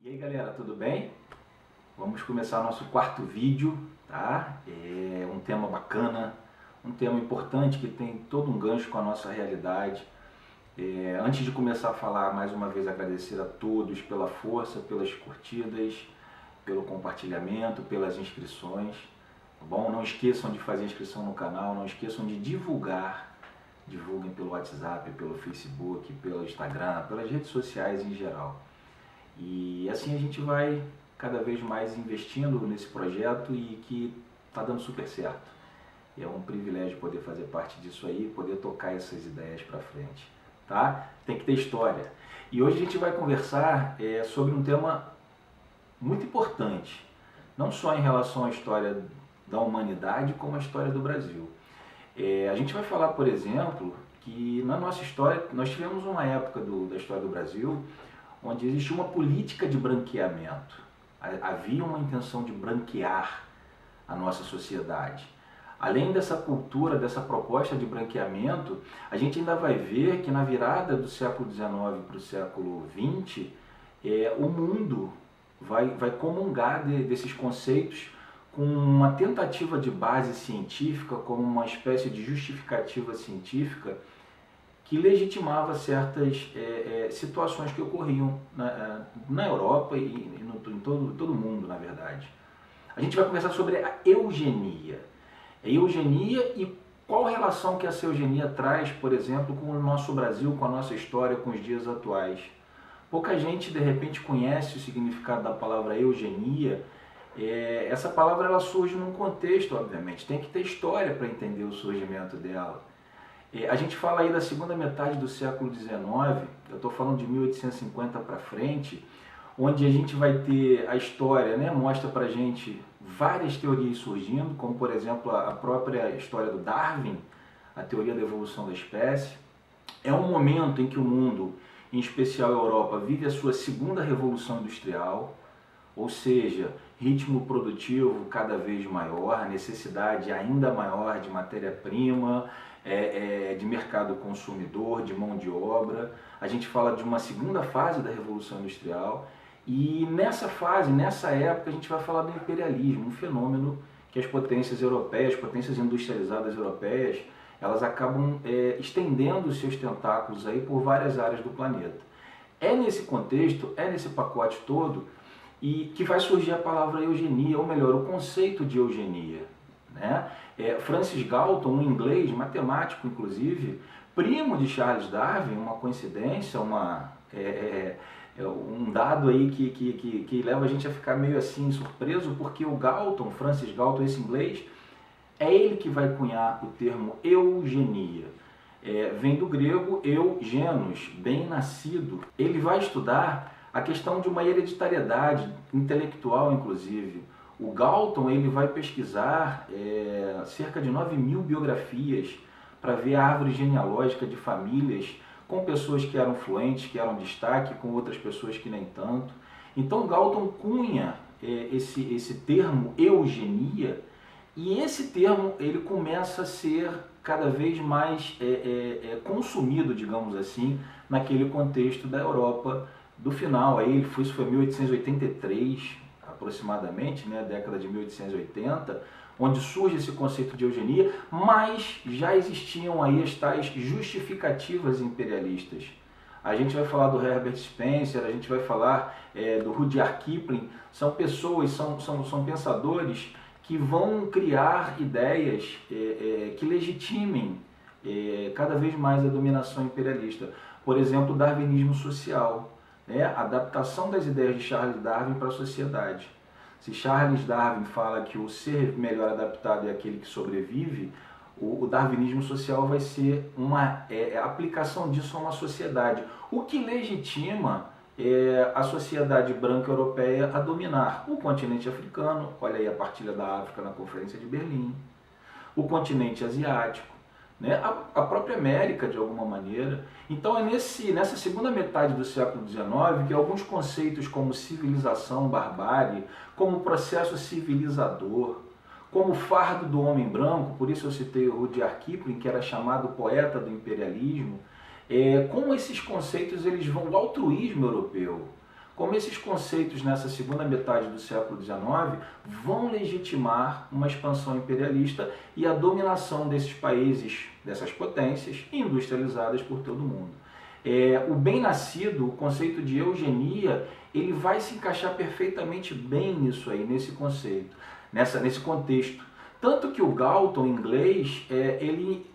E aí galera, tudo bem? Vamos começar nosso quarto vídeo, tá? É um tema bacana, um tema importante que tem todo um gancho com a nossa realidade. Antes de começar a falar, mais uma vez agradecer a todos pela força, pelas curtidas, pelo compartilhamento, pelas inscrições, tá bom? Não esqueçam de fazer inscrição no canal, não esqueçam de divulgar. Divulguem pelo WhatsApp, pelo Facebook, pelo Instagram, pelas redes sociais em geral. E assim a gente vai cada vez mais investindo nesse projeto e que está dando super certo. É um privilégio poder fazer parte disso aí, poder tocar essas ideias para frente, tá? Tem que ter história. E hoje a gente vai conversar sobre um tema muito importante, não só em relação à história da humanidade, como a história do Brasil. A gente vai falar, por exemplo, que na nossa história, nós tivemos uma época da história do Brasil onde existia uma política de branqueamento. Havia uma intenção de branquear a nossa sociedade. Além dessa cultura, dessa proposta de branqueamento, a gente ainda vai ver que na virada do século XIX para o século XX, o mundo vai comungar desses conceitos com uma tentativa de base científica, como uma espécie de justificativa científica que legitimava certas situações que ocorriam na Europa e em todo o mundo, na verdade. A gente vai conversar sobre a eugenia. A eugenia e qual relação que essa eugenia traz, por exemplo, com o nosso Brasil, com a nossa história, com os dias atuais. Pouca gente, de repente, conhece o significado da palavra eugenia. Essa palavra ela surge num contexto, obviamente. Tem que ter história para entender o surgimento dela. A gente fala aí da segunda metade do século XIX, eu estou falando de 1850 para frente, onde a gente vai ter a história, né, mostra para a gente várias teorias surgindo, como por exemplo a própria história do Darwin, a teoria da evolução da espécie. É um momento em que o mundo, em especial a Europa, vive a sua segunda revolução industrial, ou seja, ritmo produtivo cada vez maior, necessidade ainda maior de matéria-prima, de mercado consumidor, de mão de obra. A gente fala de uma segunda fase da Revolução Industrial e nessa fase, nessa época, a gente vai falar do imperialismo, um fenômeno que as potências europeias, potências industrializadas europeias, elas acabam estendendo os seus tentáculos aí por várias áreas do planeta. É nesse contexto, é nesse pacote todo, e que vai surgir a palavra eugenia, ou melhor, o conceito de eugenia. Né? Francis Galton, um inglês, matemático inclusive, primo de Charles Darwin, uma coincidência, um dado aí que leva a gente a ficar meio assim surpreso, porque o Galton, Francis Galton, esse inglês, é ele que vai cunhar o termo eugenia. Vem do grego eugenos, bem-nascido. Ele vai estudar a questão de uma hereditariedade intelectual, inclusive. O Galton ele vai pesquisar cerca de 9.000 biografias para ver a árvore genealógica de famílias com pessoas que eram fluentes, que eram destaque, com outras pessoas que nem tanto. Então Galton cunha esse termo eugenia, e esse termo ele começa a ser cada vez mais consumido, digamos assim, naquele contexto da Europa do final. Aí isso foi 1883 aproximadamente, né, década de 1880, onde surge esse conceito de eugenia, mas já existiam aí as tais justificativas imperialistas. A gente vai falar do Herbert Spencer, a gente vai falar do Rudyard Kipling, são pessoas, são pensadores que vão criar ideias que legitimem cada vez mais a dominação imperialista. Por exemplo, o darwinismo social. A adaptação das ideias de Charles Darwin para a sociedade. Se Charles Darwin fala que o ser melhor adaptado é aquele que sobrevive, o darwinismo social vai ser uma aplicação disso a uma sociedade, o que legitima a sociedade branca europeia a dominar o continente africano, olha aí a partilha da África na Conferência de Berlim, o continente asiático, né? A própria América, de alguma maneira. Então é nessa segunda metade do século XIX que alguns conceitos como civilização, barbárie, como processo civilizador, como fardo do homem branco, por isso eu citei o Rudyard Kipling, que era chamado poeta do imperialismo, como esses conceitos eles vão, o altruísmo europeu, como esses conceitos nessa segunda metade do século XIX vão legitimar uma expansão imperialista e a dominação desses países, dessas potências industrializadas por todo mundo. O bem-nascido, o conceito de eugenia, ele vai se encaixar perfeitamente bem nisso aí, nesse conceito, nesse contexto. Tanto que o Galton, em inglês, ele,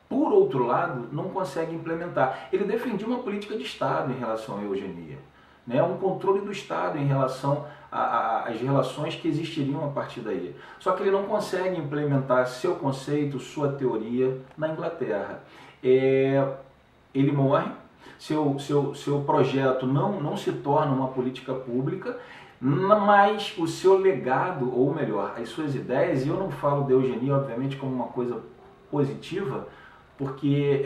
por outro lado, não consegue implementar. Ele defendia uma política de Estado em relação à eugenia, né? Um controle do Estado em relação às relações que existiriam a partir daí. Só que ele não consegue implementar seu conceito, sua teoria na Inglaterra. Ele morre, seu projeto não se torna uma política pública, mas o seu legado, ou melhor, as suas ideias, e eu não falo de eugenia, obviamente, como uma coisa positiva, porque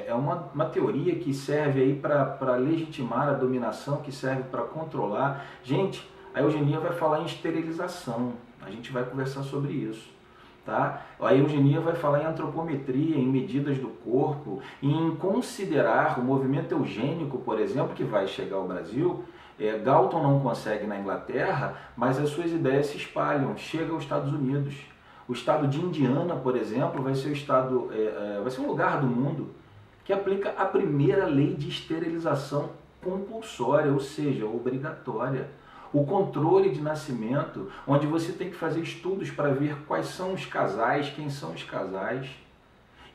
é uma teoria que serve aí para legitimar a dominação, que serve para controlar. Gente, a eugenia vai falar em esterilização, a gente vai conversar sobre isso. Tá? A eugenia vai falar em antropometria, em medidas do corpo, em considerar o movimento eugênico, por exemplo, que vai chegar ao Brasil. Galton não consegue na Inglaterra, mas as suas ideias se espalham, chega aos Estados Unidos. O estado de Indiana, por exemplo, vai ser vai ser um lugar do mundo que aplica a primeira lei de esterilização compulsória, ou seja, obrigatória. O controle de nascimento, onde você tem que fazer estudos para ver quais são os casais, quem são os casais.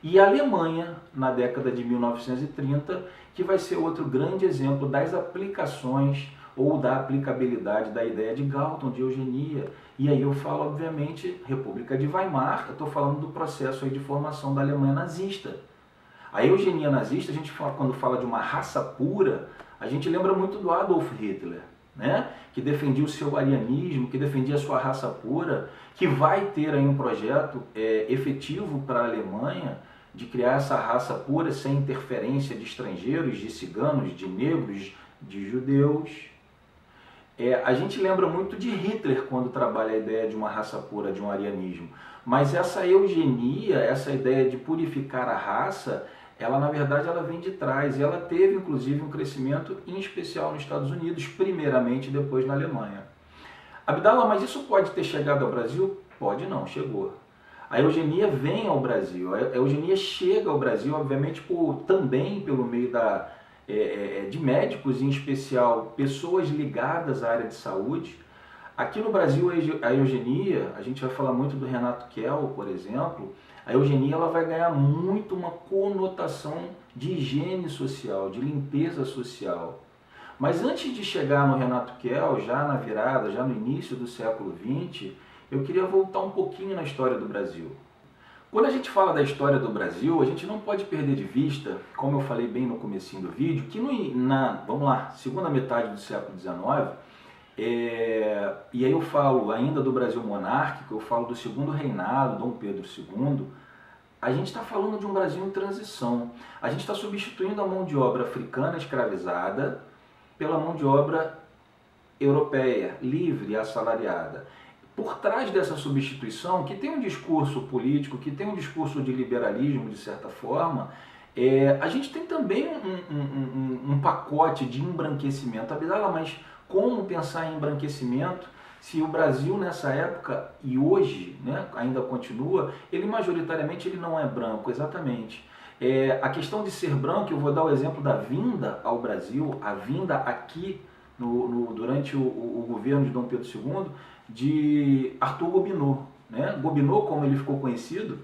E a Alemanha, na década de 1930, que vai ser outro grande exemplo das aplicações ou da aplicabilidade da ideia de Galton, de eugenia. E aí eu falo, obviamente, República de Weimar, eu estou falando do processo aí de formação da Alemanha nazista. A eugenia nazista, a gente quando fala de uma raça pura, a gente lembra muito do Adolf Hitler, né? Que defendia o seu arianismo, que defendia a sua raça pura, que vai ter aí um projeto efetivo para a Alemanha de criar essa raça pura sem interferência de estrangeiros, de ciganos, de negros, de judeus. A gente lembra muito de Hitler quando trabalha a ideia de uma raça pura, de um arianismo. Mas essa eugenia, essa ideia de purificar a raça, ela na verdade ela vem de trás. E ela teve inclusive um crescimento em especial nos Estados Unidos, primeiramente, depois na Alemanha. Abdala, mas isso pode ter chegado ao Brasil? Pode não, chegou. A eugenia vem ao Brasil, a eugenia chega ao Brasil, obviamente, também pelo meio de médicos, em especial pessoas ligadas à área de saúde. Aqui no Brasil, a eugenia, a gente vai falar muito do Renato Kell, por exemplo, a eugenia ela vai ganhar muito uma conotação de higiene social, de limpeza social. Mas antes de chegar no Renato Kell, já na virada, já no início do século XX, eu queria voltar um pouquinho na história do Brasil. Quando a gente fala da história do Brasil, a gente não pode perder de vista, como eu falei bem no comecinho do vídeo, que vamos lá, segunda metade do século XIX, e aí eu falo ainda do Brasil monárquico, eu falo do segundo reinado, Dom Pedro II, a gente está falando de um Brasil em transição. A gente está substituindo a mão de obra africana escravizada pela mão de obra europeia, livre, assalariada. Por trás dessa substituição, que tem um discurso político, que tem um discurso de liberalismo, de certa forma, a gente tem também um pacote de embranquecimento. Abdala, mas como pensar em embranquecimento se o Brasil nessa época, e hoje, né, ainda continua, ele majoritariamente ele não é branco, exatamente. A questão de ser branco, eu vou dar o exemplo da vinda ao Brasil, a vinda aqui durante o governo de Dom Pedro II, de Arthur Gobineau, né? Gobineau, como ele ficou conhecido,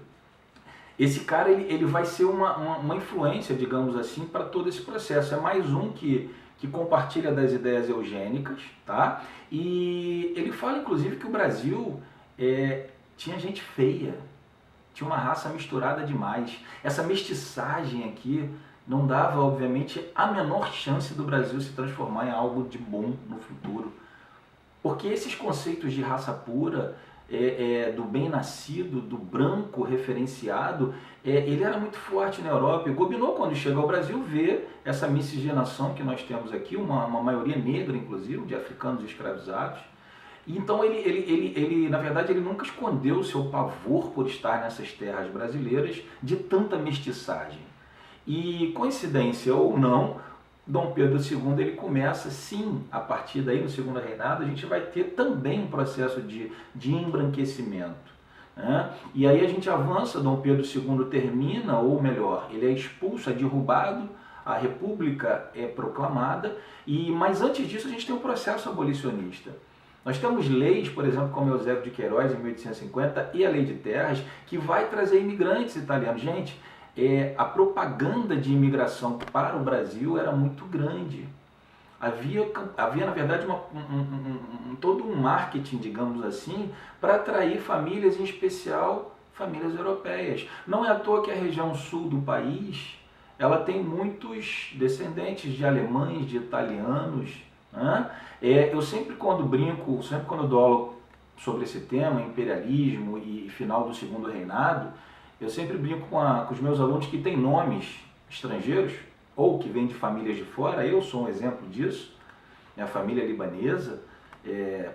esse cara ele vai ser uma influência, digamos assim, para todo esse processo. É mais um que compartilha das ideias eugênicas, tá? E ele fala, inclusive, que o Brasil tinha gente feia, tinha uma raça misturada demais. Essa mestiçagem aqui não dava, obviamente, a menor chance do Brasil se transformar em algo de bom no futuro. Porque esses conceitos de raça pura, do bem-nascido, do branco referenciado, ele era muito forte na Europa. E Gobineau, quando chega ao Brasil, vê essa miscigenação que nós temos aqui, uma maioria negra, inclusive, de africanos escravizados. E então, ele, na verdade, ele nunca escondeu o seu pavor por estar nessas terras brasileiras de tanta mestiçagem. E, coincidência ou não, Dom Pedro II ele começa, sim, a partir daí, no segundo reinado, a gente vai ter também um processo de embranquecimento. Né? E aí a gente avança, Dom Pedro II termina, ou melhor, ele é expulso, é derrubado, a República é proclamada, mas antes disso a gente tem um processo abolicionista. Nós temos leis, por exemplo, como Eusébio de Queiroz, em 1850, e a Lei de Terras, que vai trazer imigrantes italianos. Gente, a propaganda de imigração para o Brasil era muito grande. Havia na verdade, todo um marketing, digamos assim, para atrair famílias, em especial famílias europeias. Não é à toa que a região sul do país ela tem muitos descendentes de alemães, de italianos. Né? Eu sempre quando brinco, sempre quando dou aula sobre esse tema, imperialismo e final do segundo reinado, eu sempre brinco com os meus alunos que têm nomes estrangeiros ou que vêm de famílias de fora. Eu sou um exemplo disso. Minha família é libanesa,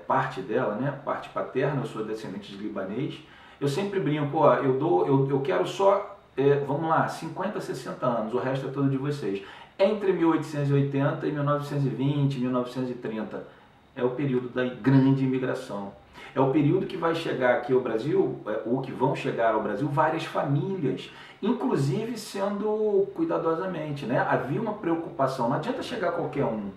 parte dela, né, parte paterna, eu sou descendente de libanês. Eu sempre brinco, eu quero só, vamos lá, 50, 60 anos, o resto é todo de vocês. Entre 1880 e 1920, 1930, é o período da grande imigração. É o período que vai chegar aqui ao Brasil, ou que vão chegar ao Brasil, várias famílias, inclusive sendo cuidadosamente, né? Havia uma preocupação, não adianta chegar qualquer um.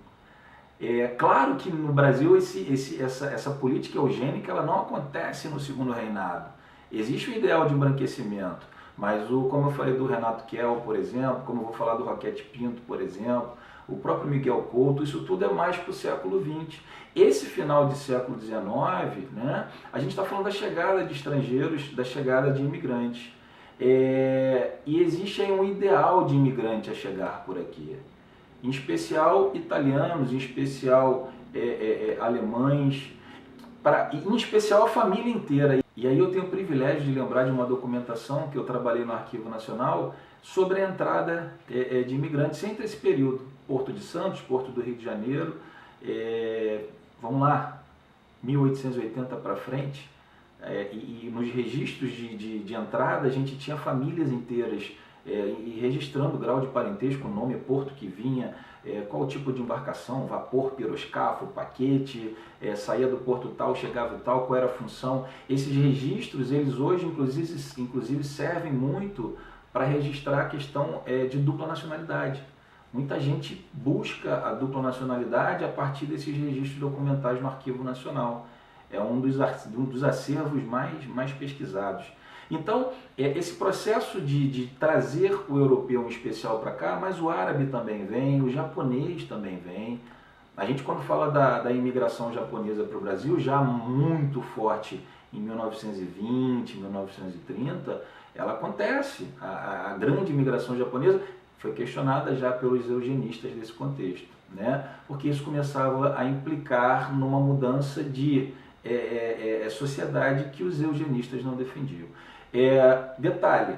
Claro que no Brasil essa política eugênica ela não acontece no segundo reinado. Existe o ideal de embranquecimento, mas como eu falei do Renato Kell, por exemplo, como eu vou falar do Roquete Pinto, por exemplo, o próprio Miguel Couto, isso tudo é mais para o século XX. Esse final de século XIX, né, a gente está falando da chegada de estrangeiros, da chegada de imigrantes. E existe aí um ideal de imigrante a chegar por aqui. Em especial italianos, em especial alemães, em especial a família inteira. E aí eu tenho o privilégio de lembrar de uma documentação que eu trabalhei no Arquivo Nacional sobre a entrada de imigrantes entre esse período, Porto de Santos, Porto do Rio de Janeiro, vamos lá, 1880 para frente, e nos registros de entrada a gente tinha famílias inteiras e registrando o grau de parentesco, o nome, porto que vinha, qual o tipo de embarcação, vapor, piroscafo, paquete, saía do porto tal, chegava tal, qual era a função. Esses registros, eles hoje inclusive servem muito para registrar a questão de dupla nacionalidade. Muita gente busca a dupla nacionalidade a partir desses registros documentais no Arquivo Nacional. É um dos acervos mais pesquisados. Então, esse processo de trazer o europeu em especial para cá, mas o árabe também vem, o japonês também vem. A gente, quando fala da imigração japonesa para o Brasil, já muito forte em 1920, 1930, ela acontece. A grande imigração japonesa foi questionada já pelos eugenistas desse contexto, né? Porque isso começava a implicar numa mudança de sociedade que os eugenistas não defendiam. Detalhe,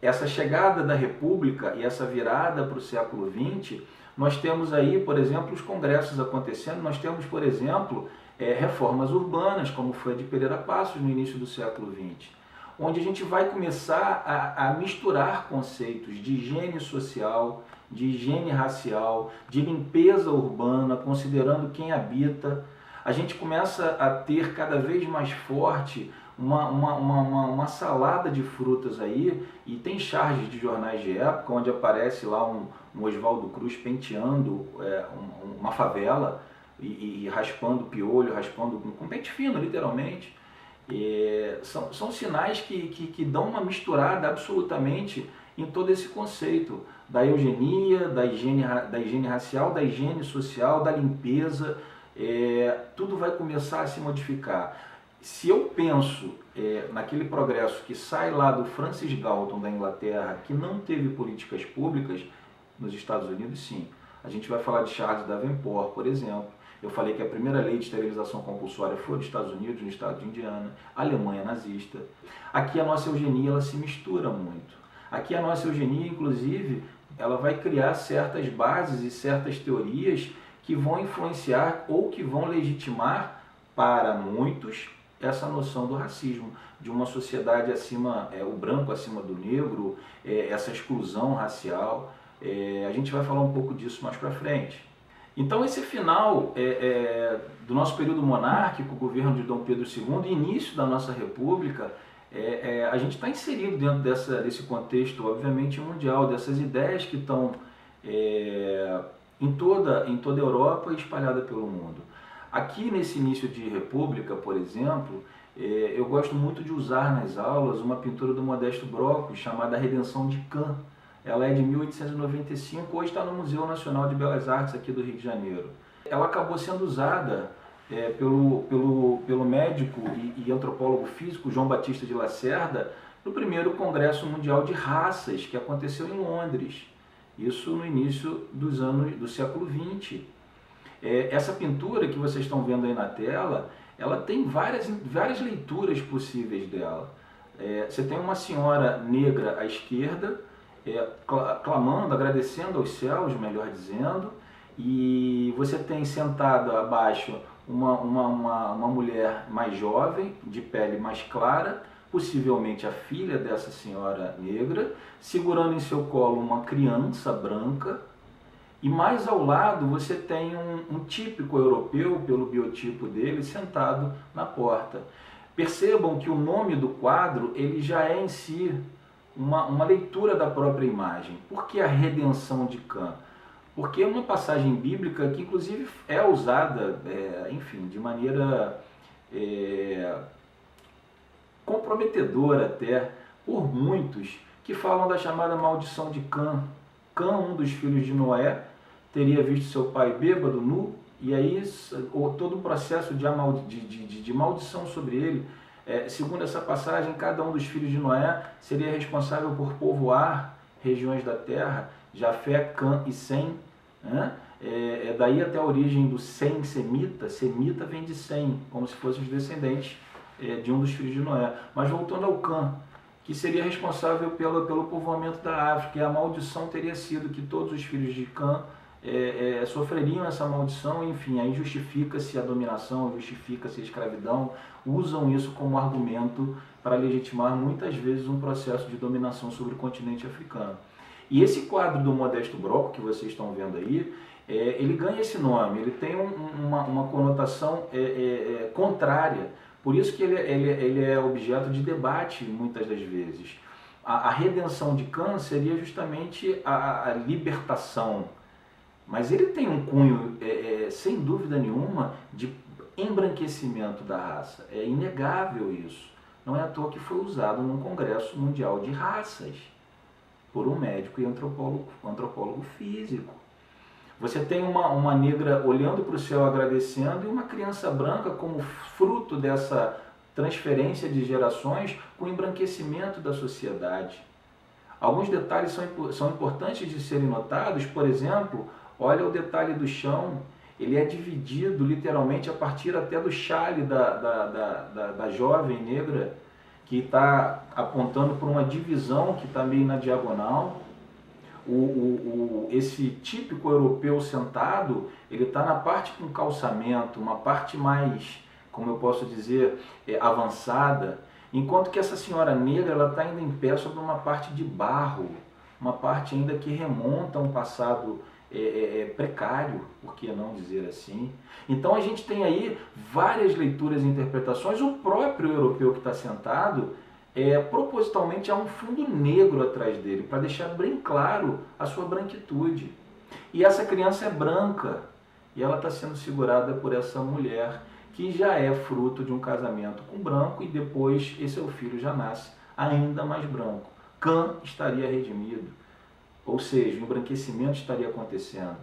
essa chegada da República e essa virada para o século XX, nós temos aí, por exemplo, os congressos acontecendo, nós temos, por exemplo, reformas urbanas, como foi a de Pereira Passos no início do século XX, onde a gente vai começar a misturar conceitos de higiene social, de higiene racial, de limpeza urbana, considerando quem habita. A gente começa a ter cada vez mais forte uma salada de frutas aí, e tem charges de jornais de época onde aparece lá um Oswaldo Cruz penteando uma favela e raspando piolho, raspando com pente fino, literalmente. São sinais que dão uma misturada absolutamente em todo esse conceito da eugenia, da higiene racial, da higiene social, da limpeza. Tudo vai começar a se modificar. Se eu penso naquele progresso que sai lá do Francis Galton da Inglaterra, que não teve políticas públicas, nos Estados Unidos sim. A gente vai falar de Charles Davenport, por exemplo. Eu falei que a primeira lei de esterilização compulsória foi dos Estados Unidos, no estado de Indiana, a Alemanha nazista. Aqui a nossa eugenia ela se mistura muito. Aqui a nossa eugenia, inclusive, ela vai criar certas bases e certas teorias que vão influenciar ou que vão legitimar para muitos essa noção do racismo, de uma sociedade acima, o branco acima do negro, essa exclusão racial. A gente vai falar um pouco disso mais para frente. Então esse final do nosso período monárquico, governo de Dom Pedro II, início da nossa república, a gente está inserido dentro desse contexto, obviamente, mundial, dessas ideias que estão em toda a Europa e espalhada pelo mundo. Aqui nesse início de república, por exemplo, eu gosto muito de usar nas aulas uma pintura do Modesto Broco chamada Redenção de Caen. Ela é de 1895, hoje está no Museu Nacional de Belas Artes aqui do Rio de Janeiro. Ela acabou sendo usada pelo médico e antropólogo físico João Batista de Lacerda no primeiro Congresso Mundial de Raças, que aconteceu em Londres, isso no início do século XX. Essa pintura que vocês estão vendo aí na tela, ela tem várias leituras possíveis dela. Você tem uma senhora negra à esquerda, clamando, agradecendo aos céus, melhor dizendo, e você tem sentada abaixo uma mulher mais jovem, de pele mais clara, possivelmente a filha dessa senhora negra, segurando em seu colo uma criança branca, e mais ao lado você tem um típico europeu, pelo biotipo dele, sentado na porta. Percebam que o nome do quadro ele já é em si uma leitura da própria imagem. Por que a redenção de Caen? Porque é uma passagem bíblica que inclusive é usada, enfim, de maneira comprometedora até, por muitos que falam da chamada maldição de Caen. Caen, um dos filhos de Noé, teria visto seu pai bêbado, nu, e aí todo o processo de maldição sobre ele. Segundo essa passagem, cada um dos filhos de Noé seria responsável por povoar regiões da terra, Jafé, Cã e Sem. Daí até a origem do Sem semita. Semita vem de Sem, como se fossem os descendentes de um dos filhos de Noé. Mas voltando ao Cã, que seria responsável pelo povoamento da África, e a maldição teria sido que todos os filhos de Cã sofreriam essa maldição, enfim, aí justifica-se a dominação, justifica-se a escravidão, usam isso como argumento para legitimar muitas vezes um processo de dominação sobre o continente africano. E esse quadro do Modesto Broco, que vocês estão vendo aí, ele ganha esse nome, ele tem uma conotação contrária, por isso que ele é objeto de debate muitas das vezes. A redenção de Caen seria justamente a libertação, mas ele tem um cunho, sem dúvida nenhuma, de embranquecimento da raça. É inegável isso. Não é à toa que foi usado num Congresso Mundial de Raças, por um médico e antropólogo físico. Você tem uma negra olhando para o céu agradecendo e uma criança branca como fruto dessa transferência de gerações com o embranquecimento da sociedade. Alguns detalhes são importantes de serem notados, por exemplo, olha o detalhe do chão, ele é dividido literalmente a partir até do chale da jovem negra, que está apontando por uma divisão que está meio na diagonal. Esse típico europeu sentado, ele está na parte com calçamento, uma parte mais, como eu posso dizer, avançada, enquanto que essa senhora negra ela está ainda em pé sobre uma parte de barro, uma parte ainda que remonta a um passado precário, por que não dizer assim? Então a gente tem aí várias leituras e interpretações. O próprio europeu que está sentado, propositalmente há um fundo negro atrás dele, para deixar bem claro a sua branquitude. E essa criança é branca, e ela está sendo segurada por essa mulher, que já é fruto de um casamento com branco, e depois esse filho já nasce ainda mais branco. Caen estaria redimido, ou seja, o embranquecimento estaria acontecendo.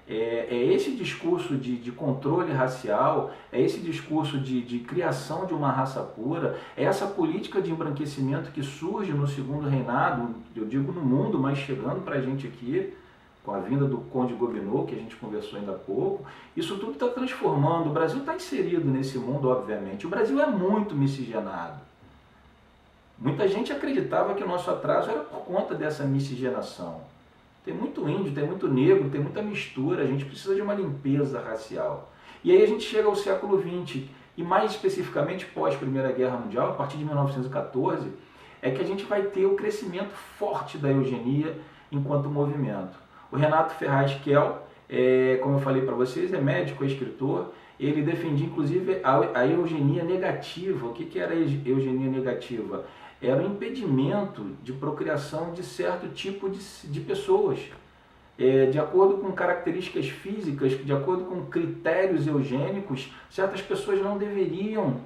Esse discurso de controle racial, esse discurso de criação de uma raça pura, essa política de embranquecimento que surge no segundo reinado, eu digo no mundo, mas chegando para a gente aqui, com a vinda do Conde Gobineau, que a gente conversou ainda há pouco, isso tudo está transformando. O Brasil está inserido nesse mundo, obviamente. O Brasil é muito miscigenado. Muita gente acreditava que o nosso atraso era por conta dessa miscigenação. Tem muito índio, tem muito negro, tem muita mistura, a gente precisa de uma limpeza racial. E aí a gente chega ao século XX, e mais especificamente pós Primeira Guerra Mundial, a partir de 1914, é que a gente vai ter o crescimento forte da eugenia enquanto movimento. O Renato Ferraz Kell, como eu falei para vocês, é médico, é escritor. Ele defendia inclusive a eugenia negativa. O que era a eugenia negativa? Era o impedimento de procriação de certo tipo de pessoas. De acordo com características físicas, de acordo com critérios eugênicos, certas pessoas não deveriam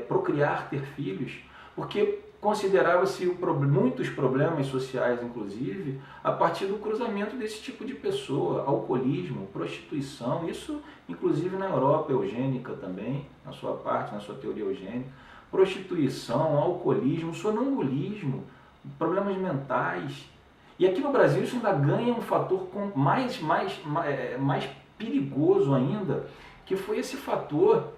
procriar, ter filhos, porque considerava-se muitos problemas sociais, inclusive, a partir do cruzamento desse tipo de pessoa, alcoolismo, prostituição, isso inclusive na Europa eugênica também, na sua parte, na sua teoria eugênica, prostituição, alcoolismo, sonambulismo, problemas mentais. E aqui no Brasil isso ainda ganha um fator mais perigoso ainda, que foi esse fator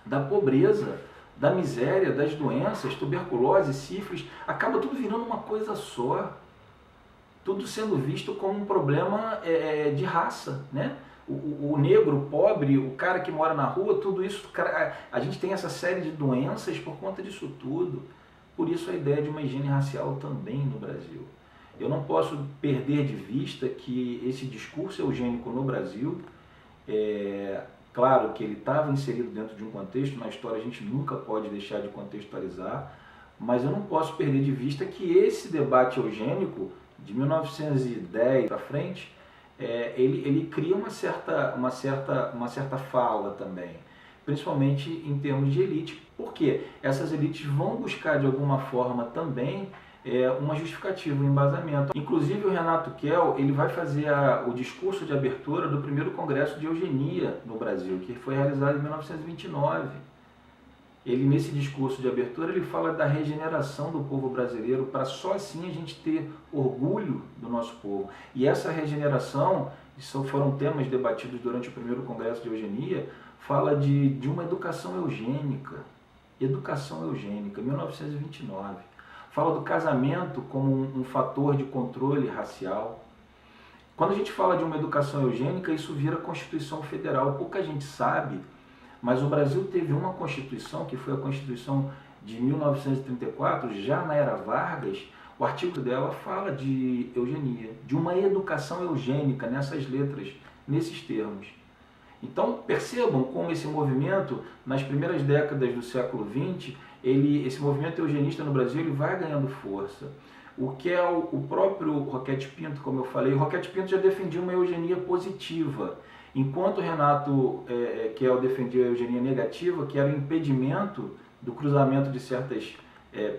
da pobreza, da miséria, das doenças, tuberculose, sífilis, acaba tudo virando uma coisa só. Tudo sendo visto como um problema de raça, né? O negro, o pobre, o cara que mora na rua, tudo isso, a gente tem essa série de doenças por conta disso tudo. Por isso a ideia de uma higiene racial também no Brasil. Eu não posso perder de vista que esse discurso eugênico no Brasil, claro que ele estava inserido dentro de um contexto, na história a gente nunca pode deixar de contextualizar, mas eu não posso perder de vista que esse debate eugênico, de 1910 para frente, ele cria uma certa fala também, principalmente em termos de elite, porque essas elites vão buscar de alguma forma também uma justificativa, um embasamento. Inclusive o Renato Kell, ele vai fazer o discurso de abertura do primeiro congresso de eugenia no Brasil, que foi realizado em 1929. Ele, nesse discurso de abertura, ele fala da regeneração do povo brasileiro, para só assim a gente ter orgulho do nosso povo. E essa regeneração, isso foram temas debatidos durante o primeiro congresso de eugenia, fala de uma educação eugênica. Educação eugênica, 1929. Fala do casamento como um fator de controle racial. Quando a gente fala de uma educação eugênica, isso vira Constituição Federal. Pouca gente sabe, mas o Brasil teve uma Constituição, que foi a Constituição de 1934, já na era Vargas. O artigo dela fala de eugenia, de uma educação eugênica, nessas letras, nesses termos. Então percebam como esse movimento, nas primeiras décadas do século XX, esse movimento eugenista no Brasil ele vai ganhando força. O que é o próprio Roquete Pinto, como eu falei, o Roquete Pinto já defendia uma eugenia positiva, enquanto o Renato Kell defendia a eugenia negativa, que era o impedimento do cruzamento de certas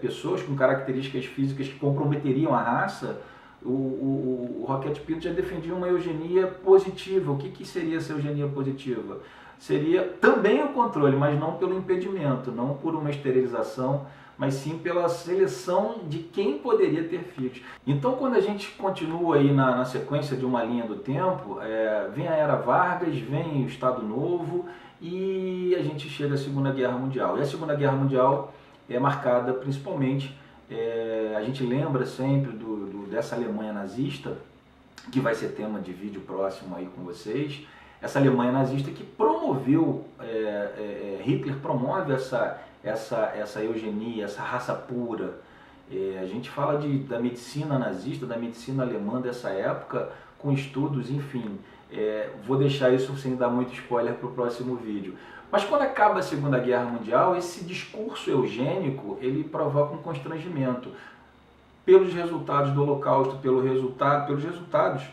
pessoas com características físicas que comprometeriam a raça. O Roquete Pinto já defendia uma eugenia positiva. O que seria essa eugenia positiva? Seria também o controle, mas não pelo impedimento, não por uma esterilização, mas sim pela seleção de quem poderia ter filhos. Então, quando a gente continua aí na sequência de uma linha do tempo, vem a Era Vargas, vem o Estado Novo e a gente chega à Segunda Guerra Mundial. E a Segunda Guerra Mundial é marcada principalmente, a gente lembra sempre dessa Alemanha nazista, que vai ser tema de vídeo próximo aí com vocês. Essa Alemanha nazista que promoveu, Hitler promove essa eugenia, essa raça pura. A gente fala da medicina nazista, da medicina alemã dessa época, com estudos, enfim. Vou deixar isso sem dar muito spoiler para o próximo vídeo. Mas quando acaba a Segunda Guerra Mundial, esse discurso eugênico, ele provoca um constrangimento pelos resultados do Holocausto, pelos resultados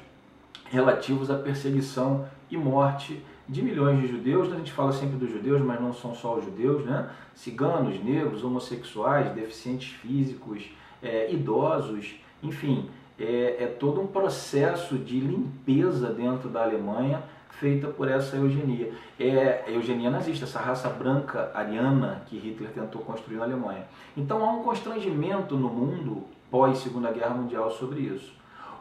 relativos à perseguição e morte de milhões de judeus. A gente fala sempre dos judeus, mas não são só os judeus, né? Ciganos, negros, homossexuais, deficientes físicos, idosos, enfim, todo um processo de limpeza dentro da Alemanha feita por essa eugenia. A eugenia nazista, essa raça branca ariana que Hitler tentou construir na Alemanha. Então há um constrangimento no mundo pós-Segunda Guerra Mundial sobre isso.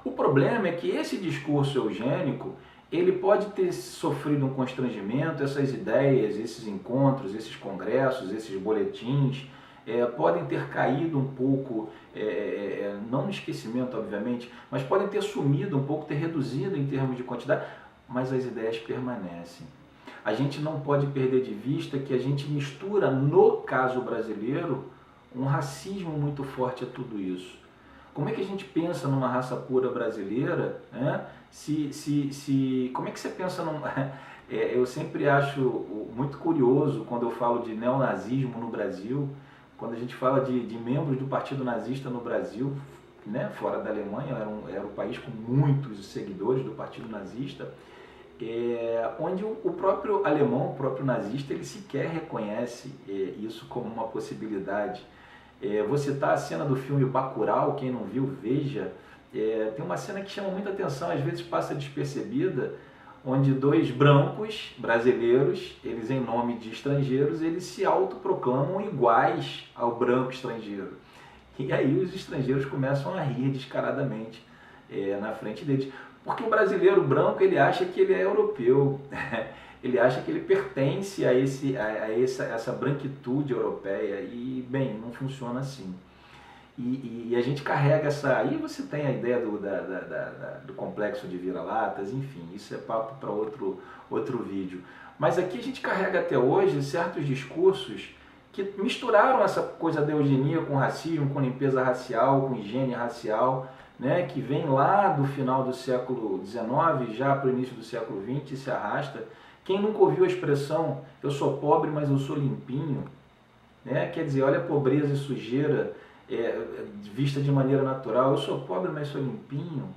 O problema é que esse discurso eugênico, ele pode ter sofrido um constrangimento, essas ideias, esses encontros, esses congressos, esses boletins, podem ter caído um pouco, não no esquecimento, obviamente, mas podem ter sumido um pouco, ter reduzido em termos de quantidade, mas as ideias permanecem. A gente não pode perder de vista que a gente mistura, no caso brasileiro, um racismo muito forte a tudo isso. Como é que a gente pensa numa raça pura brasileira, né? Como é que você pensa num... eu sempre acho muito curioso quando eu falo de neonazismo no Brasil, quando a gente fala de membros do partido nazista no Brasil, né? Fora da Alemanha, era um país com muitos seguidores do partido nazista, onde o próprio alemão, o próprio nazista, ele sequer reconhece isso como uma possibilidade. Vou citar a cena do filme Bacurau, quem não viu, veja. Tem uma cena que chama muita atenção, às vezes passa despercebida, onde dois brancos brasileiros, eles em nome de estrangeiros, eles se autoproclamam iguais ao branco estrangeiro. E aí os estrangeiros começam a rir descaradamente na frente deles. Porque o brasileiro branco, ele acha que ele é europeu, ele acha que ele pertence a essa branquitude europeia e, bem, não funciona assim. E a gente carrega essa... Aí você tem a ideia do complexo de vira-latas, enfim, isso é papo para outro vídeo. Mas aqui a gente carrega até hoje certos discursos que misturaram essa coisa da eugenia com racismo, com limpeza racial, com higiene racial, né, que vem lá do final do século XIX, já para o início do século XX, e se arrasta. Quem nunca ouviu a expressão, eu sou pobre, mas eu sou limpinho, né? Quer dizer, olha a pobreza e sujeira vista de maneira natural, eu sou pobre, mas sou limpinho.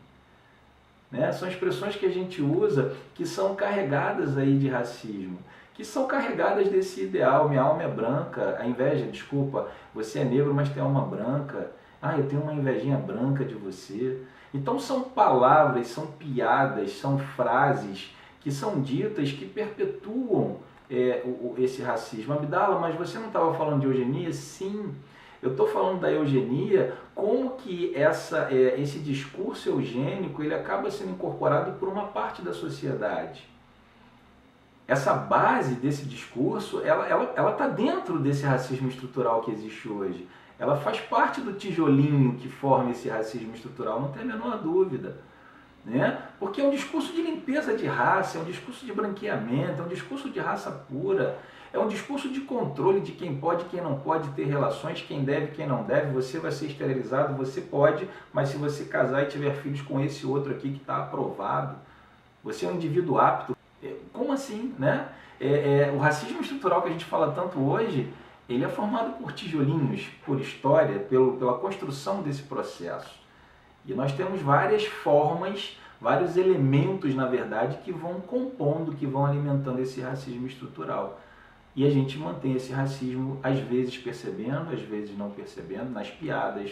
Né? São expressões que a gente usa que são carregadas aí de racismo, que são carregadas desse ideal, minha alma é branca, a inveja, desculpa, você é negro, mas tem alma branca, eu tenho uma invejinha branca de você. Então são palavras, são piadas, são frases que são ditas que perpetuam esse racismo. Abdala, mas você não estava falando de eugenia? Sim, eu estou falando da eugenia, como que esse discurso eugênico ele acaba sendo incorporado por uma parte da sociedade. Essa base desse discurso, ela está dentro desse racismo estrutural que existe hoje. Ela faz parte do tijolinho que forma esse racismo estrutural, não tem a menor dúvida. Né? Porque é um discurso de limpeza de raça, é um discurso de branqueamento, é um discurso de raça pura, é um discurso de controle de quem pode e quem não pode ter relações, quem deve e quem não deve. Você vai ser esterilizado, você pode, mas se você casar e tiver filhos com esse outro aqui que está aprovado, você é um indivíduo apto. Como assim? Né? O racismo estrutural que a gente fala tanto hoje, ele é formado por tijolinhos, por história, pela construção desse processo. E nós temos várias formas, vários elementos, na verdade, que vão compondo, que vão alimentando esse racismo estrutural. E a gente mantém esse racismo, às vezes percebendo, às vezes não percebendo, nas piadas,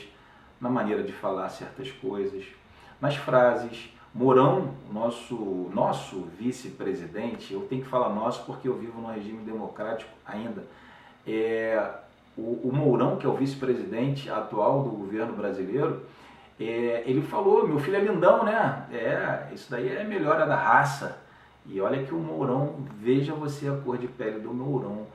na maneira de falar certas coisas, nas frases. Mourão, nosso vice-presidente, eu tenho que falar nosso porque eu vivo num regime democrático ainda, o Mourão, que é o vice-presidente atual do governo brasileiro, ele falou, meu filho é lindão, né? Isso daí é melhora da raça. E olha que o Mourão, veja você a cor de pele do Mourão.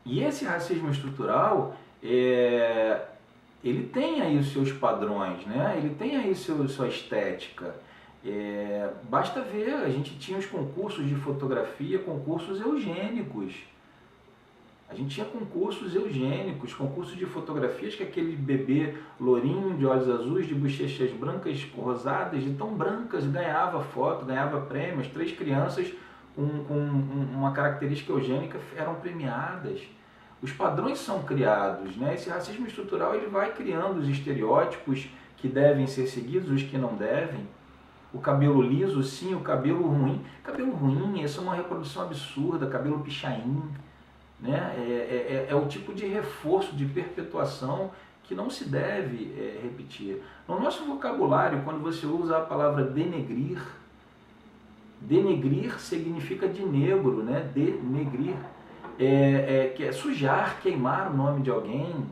E esse racismo estrutural, ele tem aí os seus padrões, né? Ele tem aí sua estética. Basta ver, a gente tinha os concursos de fotografia, concursos eugênicos. A gente tinha concursos eugênicos, concursos de fotografias que aquele bebê lourinho, de olhos azuis, de bochechas brancas, rosadas, de tão brancas, ganhava foto, ganhava prêmio. As 3 crianças com uma característica eugênica eram premiadas. Os padrões são criados, né? Esse racismo estrutural ele vai criando os estereótipos que devem ser seguidos, os que não devem. O cabelo liso, sim, o cabelo ruim. Cabelo ruim, isso é uma reprodução absurda, cabelo pichain. Né? É o tipo de reforço, de perpetuação que não se deve repetir. No nosso vocabulário, quando você usa a palavra denegrir, denegrir significa de negro, né? Denegrir, que é sujar, queimar o nome de alguém,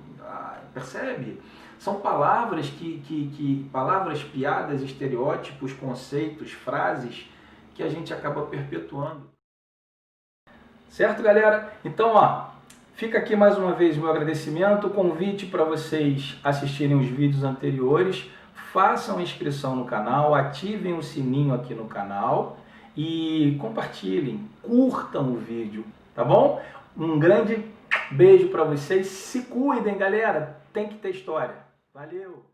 percebe? São palavras palavras, piadas, estereótipos, conceitos, frases que a gente acaba perpetuando. Certo, galera? Então, fica aqui mais uma vez o meu agradecimento, o convite para vocês assistirem os vídeos anteriores, façam a inscrição no canal, ativem o sininho aqui no canal e compartilhem, curtam o vídeo, tá bom? Um grande beijo para vocês, se cuidem, galera, tem que ter história. Valeu!